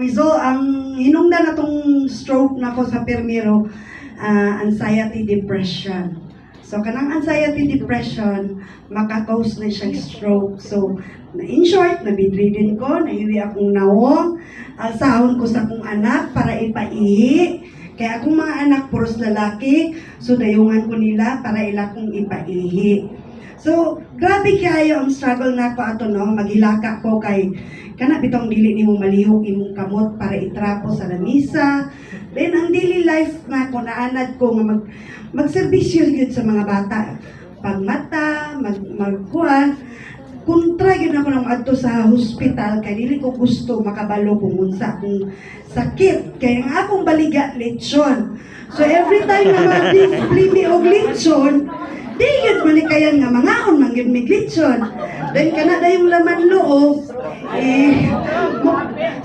result, ang hinungdan natong stroke na ko sa permiro, anxiety, depression. So, kanang anxiety, depression, makakause na siyang stroke. So, in short, nabidridin ko, naiwi akong nawong, sahon ko sa akong anak para ipaihi. Kaya akong mga anak, puros lalaki, so dayungan ko nila para ila kong ipaihi. So, grabe kayo ang struggle na ko ato, no? Maghilaka ko kay kana bitong dili nimo malihok imong kamot para itrapo sa lamisa. Then ang daily life na ko naanad ko nga magserbisyo gyud sa mga bata. Pagmata, magkuan, kontra gyud ako nang adto sa hospital kay dili ko gusto makabalo kung unsa akong sakit kay ang akong baliga lechon. So every time na ma-display mi og lechon, di yun manikayan nga mangaon man yun may glitson. Then kana na yung laman loob,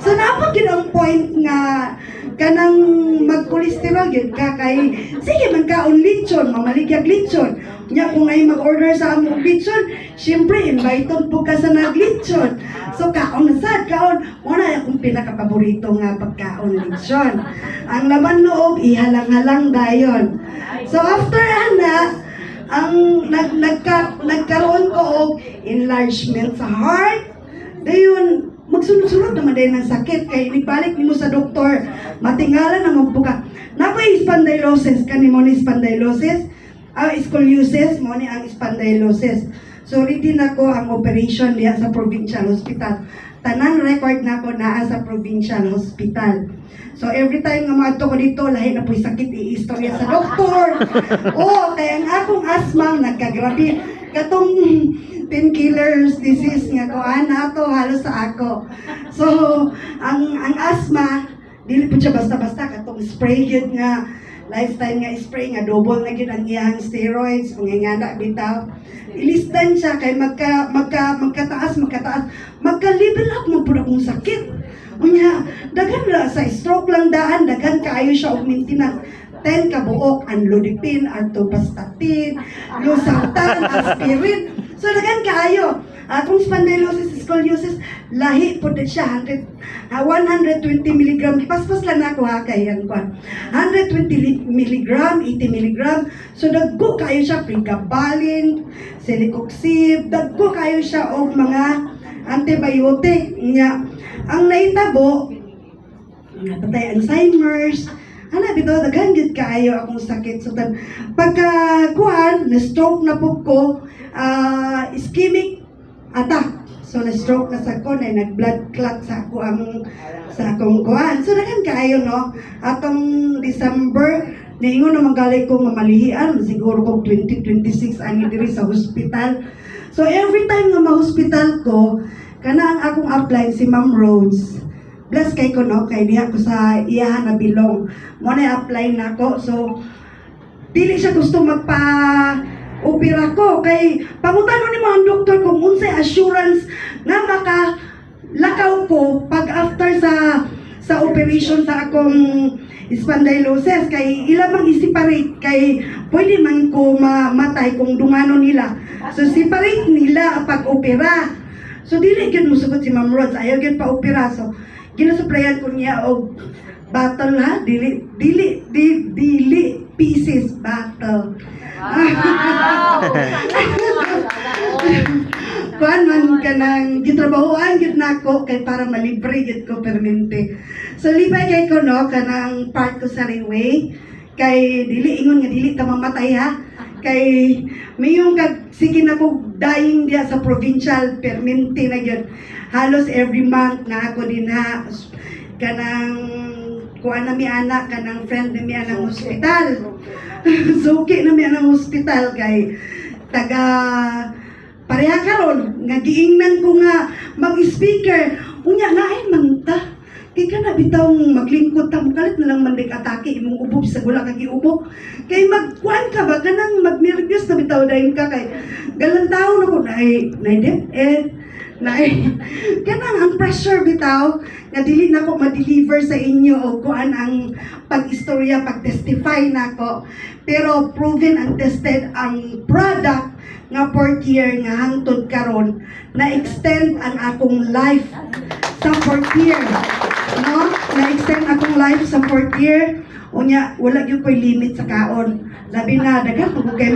so napag yun ang point nga kanang mag-cholesterol yun ka kay sige man kaon lechon, mamaligya glitson. Nya kung ay mag-order sa among glitson, syempre invited po ka sa nag-glitson. So kaon na sad, kaon. Muna akong pinaka-paborito nga pagkaon lechon. Ang laman loob, ihalang-halang dayon. So after ang nagkaroon ko og enlargement sa heart, dayon magsunod-sunod naman din ng sakit kay ibalik nimo sa doktor matingala na magbuka napay spondylosis kanimo ni spondylosis scoliosis mo ni ang spondylosis. So ready na ko ang operation diya sa provincial hospital. Tanan record na ko naa sa provincial hospital. So every time nga maadto ko dito, lahi na po'y sakit i-istorya sa doktor. Kaya ang akong asma nagkagrabe. Katong painkillers disease nga ko ato halos sa ako. So ang asma dili po siya basta-basta katong spray gyud nga lifetime nga spray nga double na gyud ang iyang steroids pangingana bitaw. Ilistan siya kay magkataas magka-level up mo pud akong sakit. Unya, daghan na sa stroke lang daan, daghan kaayo siya og maintenance. 10 ka buok, amlodipine, atorvastatin, losartan, aspirin. So daghan kaayo. Kung spondylosis, scoliosis, lahi po din siya 120 mg. Paspas lang ako ha kay yan ko. 120 mg, 80 mg. So dagko kayo siya pregabalin, celecoxib, dagko kayo siya og mga antibiotic niya. Ang naitabo, patay Alzheimer's, bitaw daghan gid kaayo akong sakit. So pagka kuan na stroke na pud ko, ischemic attack. So na stroke na sa ko na nag-blood clot sa ako sa akong kuan. So daghan kaayo no. Atong December niingon na magalay ko mamalihian siguro kog 2026 ani diri sa hospital. So every time nga ma-hospital ko, kana ang akong upline si Ma'am Rhodes. Bless kay ko no, kay diha ko sa iyahan na bilong. Mo na upline nako. So dili siya gusto magpa-opera ko kay pangutanon ni mga doktor kung unsay assurance nga makalakaw ko pag after sa operation sa akong spondylosis kay ila mang i-separate kay pwede man ko mamatay kung dumano nila. So separate nila pag opera. So dili gyud mo sugot si Ma'am Rhodes, ayaw gyud pa opera. So ginasuplayan ko niya og bottle ha, dili pieces bottle. Wow. Kuan man kanang gitrabahoan gyud nako kay para malibre gyud ko permente. So libay kay ko no kanang part ko sa railway kay dili ingon nga dili ta mamatay ha. Kay mayong sige na ko dying diya sa provincial permente na gyud. Halos every month na ako din ha kanang kuan na mi anak kanang friend na mi anang hospital. Suki na mi anang hospital kay taga pareha karon nga giingnan ko nga mag-speaker unya naay man ta. Kay kana bitawng maglingkod ta mukalit na lang mandik atake imong ubob sa gula kay ubo. Kay magkuan ka ba kanang magnervyos na bitaw dayon ka kay galantaw na ko naay dead kanang ang pressure bitaw nga dili na ko ma-deliver sa inyo o kuan ang pag-istorya pag-testify nako. Pero proven and tested ang product nga 4th year nga hangtod karon na extend ang akong life sa 4th year. No? na-extend akong life sa 4th year. Unya, wala yung ko'y limit sa kaon. Labi na, daghang kung kay